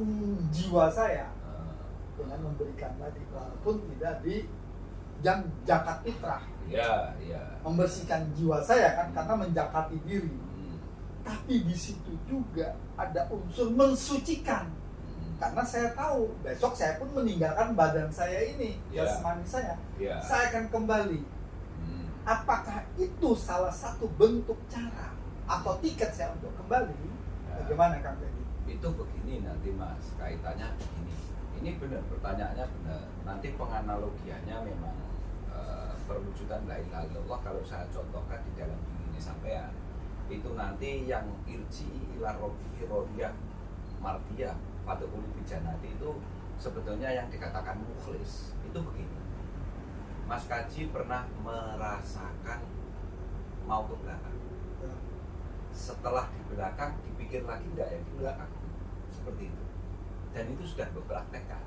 jiwa saya dengan memberikan tadi, walaupun tidak di zakat fitrah. Iya, iya. Membersihkan jiwa saya kan karena menjakati diri. Tapi di situ juga ada unsur mensucikan. Karena saya tahu besok saya pun meninggalkan badan saya ini, jasmani saya. Yeah. Saya akan kembali. Apakah itu salah satu bentuk cara atau tiket saya untuk kembali? Bagaimana Kang Teddy? Itu begini nanti Mas, kaitannya begini. Ini benar, pertanyaannya benar. Nanti penganalogiannya memang perwujudan la ilaha illallah kalau saya contohkan di dalam diri ini sampean. Itu nanti yang irji ila robbi rodiyah mardiyah fadkhuli fi jannati itu sebetulnya yang dikatakan mukhlis. Itu begini. Mas Kaji pernah merasakan mau ke belakang. Setelah di belakang dipikir lagi enggak yang di belakang. Seperti itu. Dan itu sudah berpraktekkan.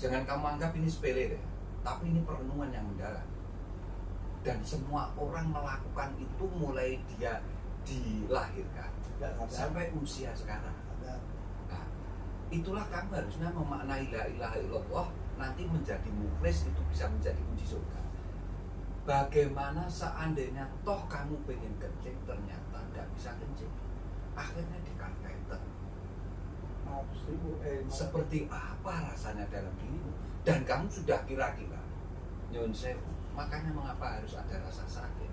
Jangan kamu anggap ini sepele deh. Tapi ini perenungan yang mendalam. Dan semua orang melakukan itu mulai dia dilahirkan sampai usia sekarang. Nah, itulah kamu harusnya memaknai la ilaha illallah nanti menjadi mukhlis itu bisa menjadi kunci surga. Bagaimana seandainya toh kamu pengen kencing ternyata nggak bisa kencing, akhirnya di kateter. Seperti apa rasanya dalam dirimu? Dan kamu sudah kira-kira nyun sewu, makanya mengapa harus ada rasa sakit?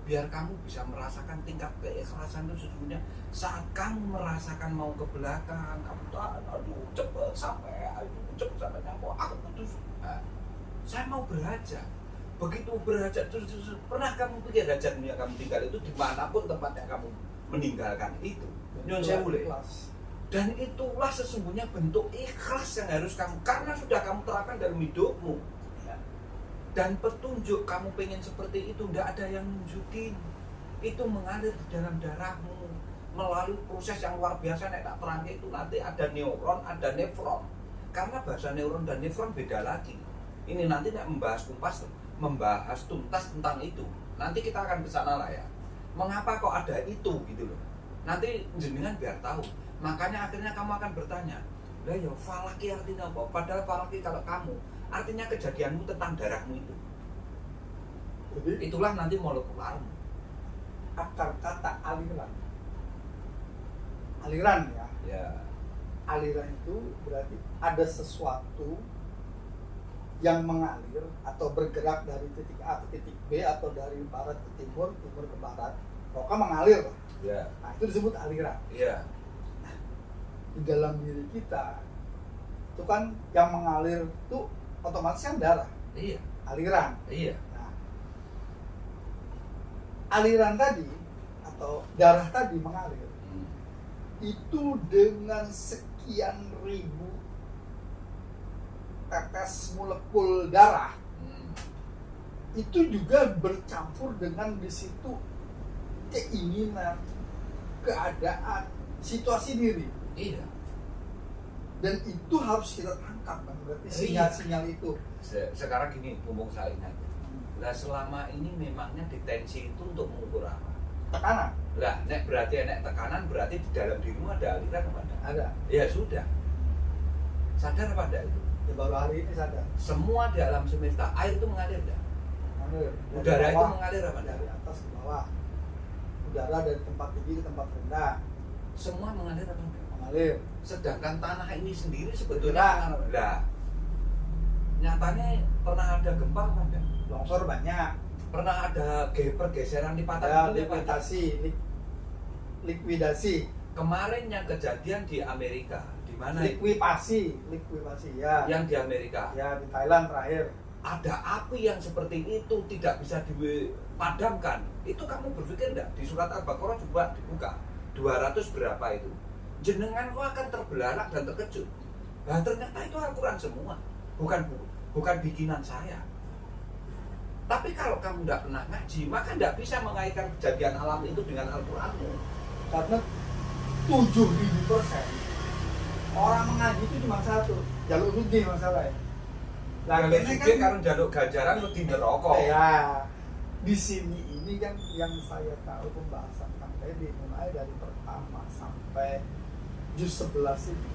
Biar kamu bisa merasakan tingkat keikhlasan itu sesungguhnya saat kamu merasakan mau ke belakang, kamu tahan, aduh cepet sampai nyamuk, aku putus. Nah, saya mau berhajat. Begitu berhajat terus pernah kamu pikir hajatmu yang kamu tinggal itu dimanapun tempat yang kamu meninggalkan itu nyun sewu le. Dan itulah sesungguhnya bentuk ikhlas yang harus kamu, karena sudah kamu terapkan dalam hidupmu. Dan petunjuk kamu pengen seperti itu, tidak ada yang nunjukin. Itu mengalir di dalam darahmu melalui proses yang luar biasa. Nek tak terangke itu nanti ada neuron, ada nefron. Karena bahasa neuron dan nefron beda lagi. Ini nanti nek membahas tuntas tentang itu. Nanti kita akan ke sana lah ya. Mengapa kok ada itu gitu loh. Nanti jenengan biar tahu. Makanya akhirnya kamu akan bertanya, lah ya falaki artinya apa? Padahal falaki kalau kamu artinya kejadianmu tentang darahmu itu. Jadi itulah nanti molekularmu. Akar kata aliran. Aliran ya. Ya. Aliran itu berarti ada sesuatu yang mengalir atau bergerak dari titik A ke titik B atau dari barat ke timur, timur ke barat. Pokoknya mengalir. Ya. Nah, itu disebut aliran. Iya. Nah, di dalam diri kita itu kan yang mengalir itu otomatis kan darah. Iya. Aliran. Iya. Nah, aliran tadi atau darah tadi mengalir itu dengan sekian ribu tetes molekul darah itu juga bercampur dengan di situ keinginan, keadaan, situasi diri. Iya. Dan itu harus kita tangkap kan, berarti sinyal-sinyal itu. Sekarang gini, mumpung saya ingat. Lah selama ini memangnya detensi itu untuk mengukur apa? Tekanan. Lah, nek berarti nek tekanan berarti di dalam dirimu ada aliran apa enggak? Ada. Ya sudah. Sadar apa enggak itu? Ya baru hari ini sadar. Semua di alam semesta air itu mengalir enggak? Mengalir. Udara itu mengalir apa enggak? Dari atas ke bawah. Udara dari tempat tinggi ke tempat rendah. Semua mengalir apa enggak? Mengalir. Sedangkan tanah ini sendiri sebetulnya lah. Nyatanya pernah ada gempa apa enggak? Longsor banyak. Pernah ada pergeseran di patah Ya, itu apa? likuidasi. Kemarin yang kejadian di Amerika, di mana? Likuidasi ya. Yang di Amerika. Ya, di Thailand terakhir. Ada api yang seperti itu tidak bisa dipadamkan. Itu kamu berpikir enggak? Di surat Al-Baqarah coba dibuka. 200 berapa itu? Jenengan kok akan terbelalak dan terkejut. Nah, ternyata itu Al-Quran semua. Bukan bikinan saya. Tapi kalau kamu tidak pernah ngaji, maka tidak bisa mengaitkan kejadian alam itu dengan Al-Quranmu. Karena 7000% orang mengaji itu cuma satu, jaluk rugi masalahnya. Nah, ini kan karena jaluk ganjaran lebih neraka. Ya, di sini ini kan yang saya tahu pembahasan Kang Teddy mulai dari pertama sampai juz 11 ini.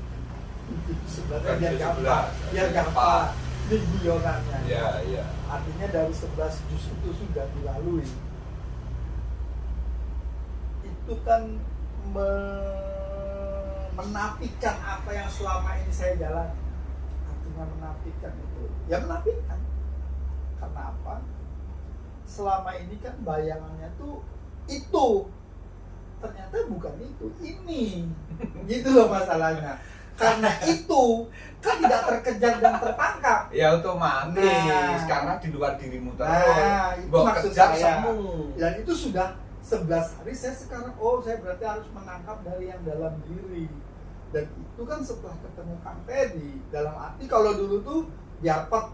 Juz 11 biar gampang. Di guyonannya. Iya. Artinya dari 11 juz itu sudah dilalui. Itu kan menafikan apa yang selama ini saya jalani. Artinya menafikan itu. Ya menafikan. Karena apa? Selama ini kan bayangannya tuh itu. Ternyata bukan itu, ini. Gitu loh masalahnya. Karena itu kan tidak terkejar dan tertangkap. Ya otomatis karena di luar dirimu terus. Nah, itu maksud saya. Semu. Dan itu sudah 11 hari saya sekarang saya berarti harus menangkap dari yang dalam diri. Dan itu kan setelah ketemu Kang Teddy, dalam arti kalau dulu tuh biarpet,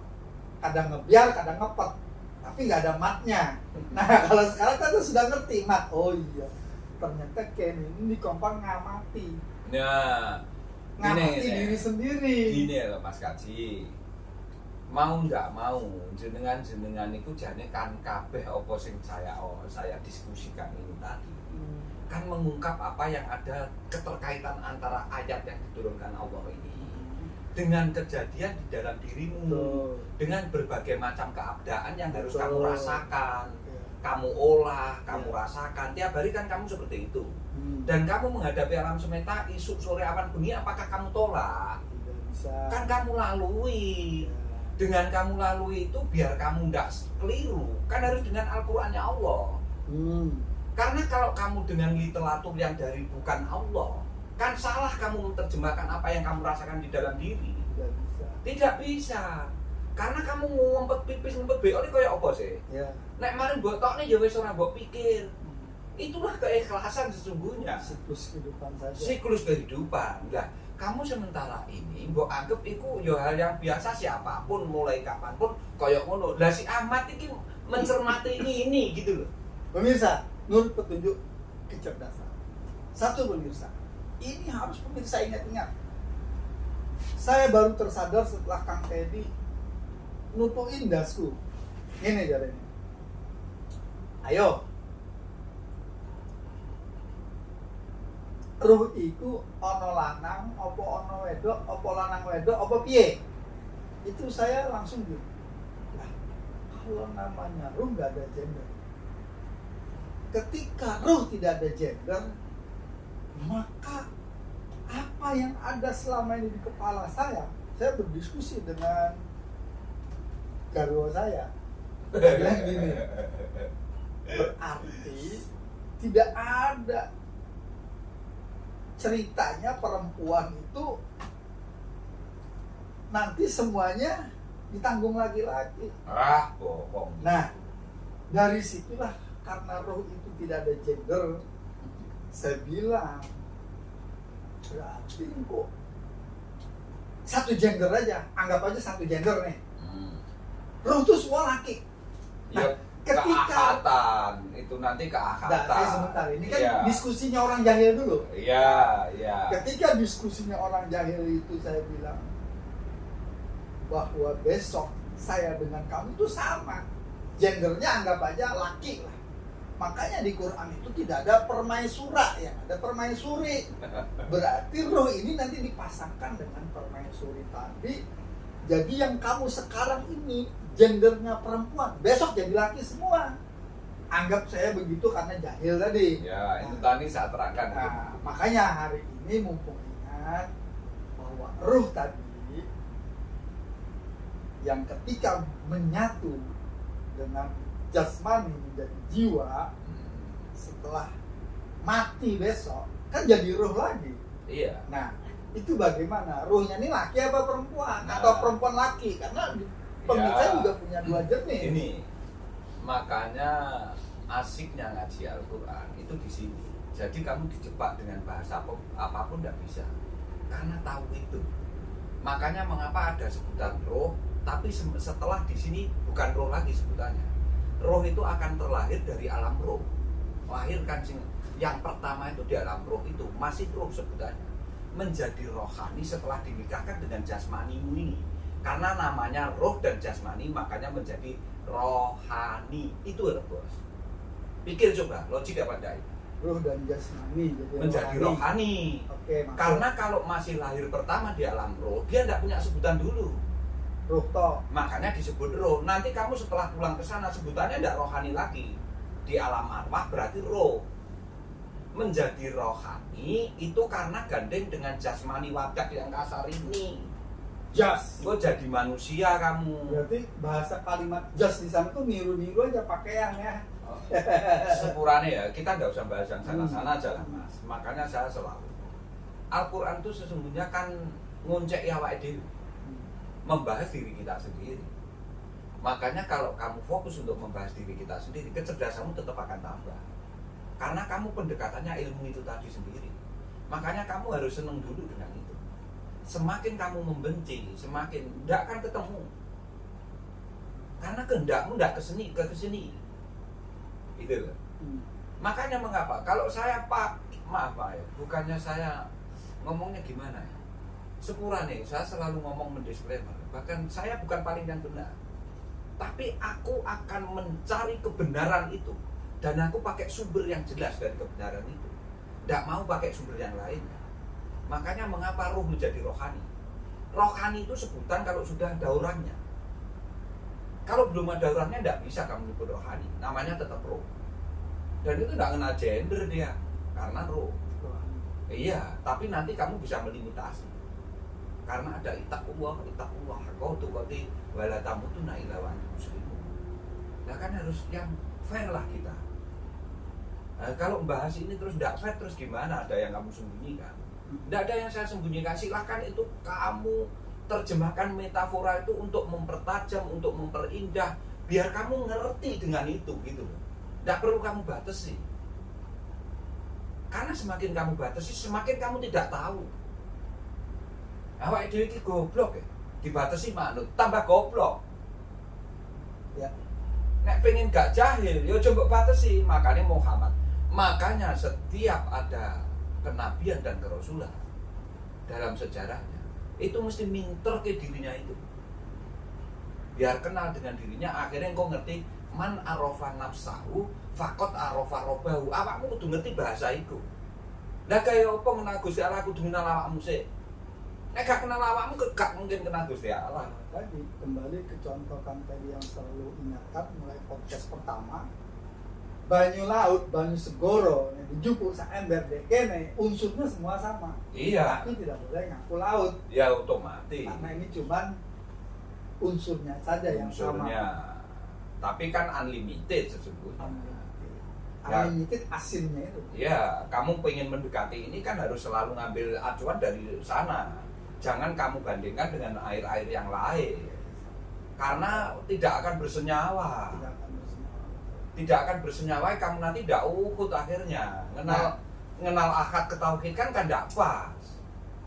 kadang ngebiar, kadang ngepet, tapi nggak ada matnya. Nah kalau sekarang kan sudah ngerti mat. Oh iya, ternyata Ken ini di kompang ngamati. Nah, Ngamati diri sendiri. Gini loh Mas Kaji, mau nggak mau jenengan itu jane kan kabeh apa sing saya diskusikan ini tadi kan mengungkap apa yang ada keterkaitan antara ayat yang diturunkan Allah ini dengan kejadian di dalam dirimu, Betul. dengan berbagai macam keadaan yang harus Betul. kamu rasakan, Ya. kamu olah, kamu Ya. rasakan. Tiap hari kan kamu seperti itu. Hmm. Dan kamu menghadapi alam semesta, isu sore awan bengi, apakah kamu tolak? Tidak bisa. Kan kamu lalui. Ya. Dengan kamu lalui itu biar kamu tidak keliru. Kan harus dengan Al-Qur'annya Allah. Hmm. Karena kalau kamu dengan literatur yang dari bukan Allah, kan salah kamu menerjemahkan apa yang kamu rasakan di dalam diri. Tidak bisa. Tidak bisa. Karena kamu ngumpet pipis, ngumpet beol ini kayak apa sih? Ya. Nek maring mbok tokne ya wis ora mbok pikir. Itulah keikhlasan sesungguhnya. Siklus kehidupan saja. Siklus kehidupan. Lah, kamu sementara ini mbok anggap iku ya hal yang biasa, siapapun mulai kapanpun koyok ngono. Lah si Ahmad iki mencermati ini gitu loh. Pemirsa, menurut petunjuk kecerdasan. Satu pemirsa, ini harus pemirsa ingat-ingat. Saya baru tersadar setelah Kang Teddy nutuin dasku. Ini jalannya. Ayo. Ruh iku ono lanang, opo ono wedok, opo lanang wedok, opo piye? Itu saya langsung gitu. Lah, kalau namanya ruh nggak ada gender. Ketika ruh tidak ada gender, maka apa yang ada selama ini di kepala saya berdiskusi dengan garwa saya. Saya bilang gini, berarti tidak ada ceritanya perempuan itu nanti semuanya ditanggung laki-laki. Ah, bohong. Nah, dari situlah karena roh itu tidak ada gender, saya bilang berarti kok satu gender aja, anggap aja satu gender nih. Roh itu semua laki. Ya, ketika keahatan itu nanti keahatan. Nah, saya sebentar ini kan Iya. diskusinya orang jahil dulu. Iya, iya. Ketika diskusinya orang jahil itu saya bilang bahwa besok saya dengan kamu itu sama. Gendernya anggap aja laki lah. Makanya di Quran itu tidak ada permaisura, ya ada permaisuri. Berarti roh ini nanti dipasangkan dengan permaisuri tadi. Jadi yang kamu sekarang ini gendernya perempuan, besok jadi laki semua. Anggap saya begitu karena jahil tadi. Ya, itu tadi saya terangkan. Nah, makanya hari ini mumpung ingat bahwa ruh tadi yang ketika menyatu dengan jasmani menjadi jiwa, setelah mati besok kan jadi ruh lagi. Iya. Nah, itu bagaimana? Ruhnya ini laki apa perempuan? Nah. Atau perempuan laki? Karena pemirsa Ya. juga punya dua jenis. Ini makanya asiknya ngaji Al-Quran itu di sini. Jadi kamu dijebak dengan bahasa apapun tidak bisa, karena tahu itu. Makanya mengapa ada sebutan roh, tapi setelah di sini bukan roh lagi sebutannya. Roh itu akan terlahir dari alam roh. Lahirkan yang pertama itu di alam roh itu masih roh sebutannya. Menjadi rohani setelah dinikahkan dengan jasmanimu ini. Karena namanya roh dan jasmani, makanya menjadi rohani. Itu loh bos. Pikir coba, logik apa enggak itu? Ruh dan jasmani jadi Menjadi rohani. Oke, maksud Karena kalau masih lahir pertama di alam roh, dia tidak punya sebutan dulu. ruh toh. Makanya disebut roh. Nanti kamu setelah pulang ke sana sebutannya tidak rohani lagi. Di alam arwah berarti roh. Menjadi rohani itu karena gandeng dengan jasmani wadah yang kasar ini. Jas. Gue jadi manusia kamu. Berarti bahasa kalimat jas di sana tuh niru-niru aja pakaian ya. Sepurane ya, kita nggak usah bahas yang sana-sana aja lah mas. Makanya saya selalu Al-Quran itu sesungguhnya kan ngoncek ya awake dhewe, membahas diri kita sendiri. Makanya kalau kamu fokus untuk membahas diri kita sendiri, kecerdasanmu tetap akan tambah. Karena kamu pendekatannya ilmu itu tadi sendiri. Makanya kamu harus seneng dulu dengan itu. Semakin kamu membenci, semakin tidak akan ketemu. Karena kehendakmu tidak kesini. Itu loh. Makanya mengapa? Kalau saya maaf Pak ya, bukannya saya ngomongnya gimana ya? Sepurane, saya selalu ngomong mendisklaimer. Bahkan saya bukan paling yang benar. Tapi aku akan mencari kebenaran itu. Dan aku pakai sumber yang jelas dari kebenaran itu. Tidak mau pakai sumber yang lain. Makanya mengapa ruh menjadi rohani? rohani itu sebutan kalau sudah ada orangnya. Kalau belum ada orangnya tidak bisa kamu nyebut rohani, namanya tetap roh. Dan itu tidak kenal gender dia, karena roh. Iya, tapi nanti kamu bisa melimitasi. Karena ada ittaqullah, kau tuh koti wala tamutuna illa wa antum muslimun. Nah kan harus yang fair lah kita. Nah, kalau membahas ini terus tidak fair, terus gimana? Ada yang kamu sembunyikan? Tidak ada yang saya sembunyikan. Silahkan itu kamu terjemahkan metafora itu untuk mempertajam, untuk memperindah, biar kamu ngerti dengan itu gitu loh. Tidak perlu kamu batasi. Karena semakin kamu batasi, semakin kamu tidak tahu. Awak dhewe iki goblok ya. Dibatasi manut, tambah goblok. Ya. Nek pengen gak jahil, yo coba batasi. Makanya Muhammad. Makanya setiap ada kenabian dan kerasulan dalam sejarahnya, itu mesti minter ke dirinya itu. Biar kenal dengan dirinya, akhirnya engkau ngerti man arofa nafsahu fakot arofa robahu. Awakmu kudu ngerti bahasa itu. Lah kaya apa kenal Gusti Allah kudu kenal awakmu sik. Nek gak kenal awakmu gak mungkin kenal Gusti Allah. Tadi kembali ke contoh Kang tadi yang selalu ingatkan mulai podcast pertama, banyu laut, banyu segoro, dijupuk sak ember dekene, unsurnya semua sama. Iya. Tapi tidak boleh ngaku laut. Ya otomatis. Karena ini cuman unsurnya saja yang Unsurnya. sama. Tapi kan unlimited sesungguhnya. Unlimited asinnya itu. Ya, kamu pengen mendekati ini kan harus selalu ngambil acuan dari sana. Jangan kamu bandingkan dengan air-air yang lain. Karena tidak akan bersenyawa. Tidak akan bersenyawa. Tidak akan bersenyawa, kamu nanti tidak uhud akhirnya. Ngenal akad ke tauhid kan tidak pas.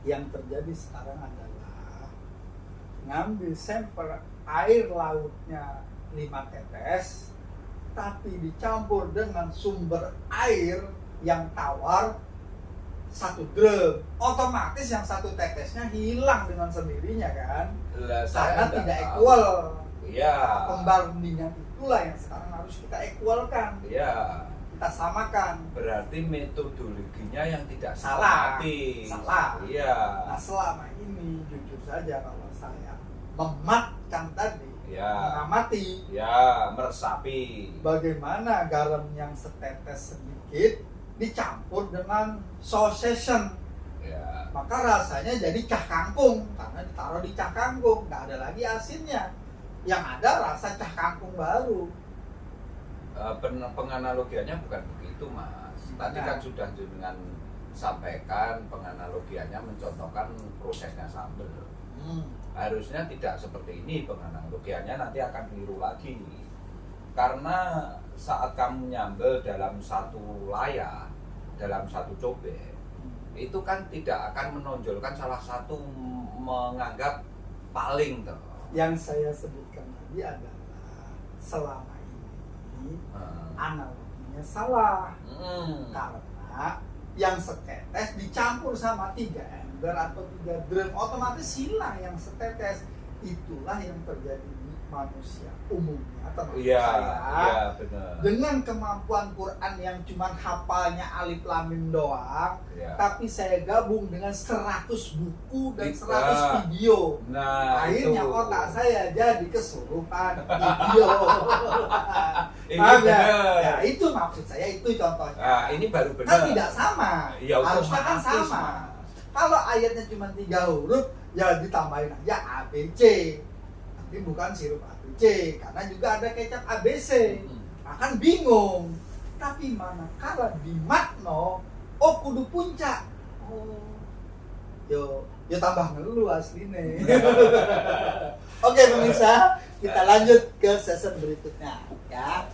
Yang terjadi sekarang adalah ngambil sampel air lautnya 5 tetes, tapi dicampur dengan sumber air yang tawar 1 drum, otomatis yang 1 tetesnya hilang dengan sendirinya kan? Karena tidak equal. Iya. Pembandingan itulah yang sekarang harus kita equalkan. Iya. Kita samakan. Berarti metodologinya yang tidak Salah. sistematis. Salah. Iya. Nah selama ini jujur saja kalau saya mematkan tadi, Ya. mengamati, Ya, meresapi. bagaimana garam yang setetes sedikit dicampur dengan sausesan, Ya. maka rasanya jadi cah kangkung karena ditaruh di cah kangkung, nggak ada lagi asinnya, yang ada rasa cah kangkung baru. Penganalogiannya bukan begitu, Mas. Tadi kan sudah dengan sampaikan penganalogiannya mencontohkan prosesnya sambal. Harusnya tidak seperti ini penganalogiannya, nanti akan keliru lagi. Karena saat kamu nyambel dalam satu layar, dalam satu cobek, itu kan tidak akan menonjolkan salah satu menganggap paling toh. Yang saya sebutkan tadi adalah selama ini analoginya salah. Karena yang setetes dicampur sama 3 ember atau 3 drum, otomatis hilang yang setetes. Itulah yang terjadi di manusia umumnya, termasuk saya. Benar. Dengan kemampuan Quran yang cuma hafalnya alif lam mim doang, tapi saya gabung dengan 100 buku dan 100 video. Nah, akhirnya itu. otak saya jadi kesurupan video. Ini Paham ya? benar. Ya, itu maksud saya, itu contohnya. Nah, ini baru benar. Kan tidak sama. Ya, harusnya kan otomatis, sama. Mas. Kalau ayatnya cuma 3 huruf, ya ditambahin aja ABC. Tapi bukan sirup ABC, karena juga ada kecap ABC. Akan bingung. Tapi manakala di makno, oh kudu puncak. Oh, yo tambah ngeluh aslinya. Oke pemirsa, kita lanjut ke season berikutnya ya.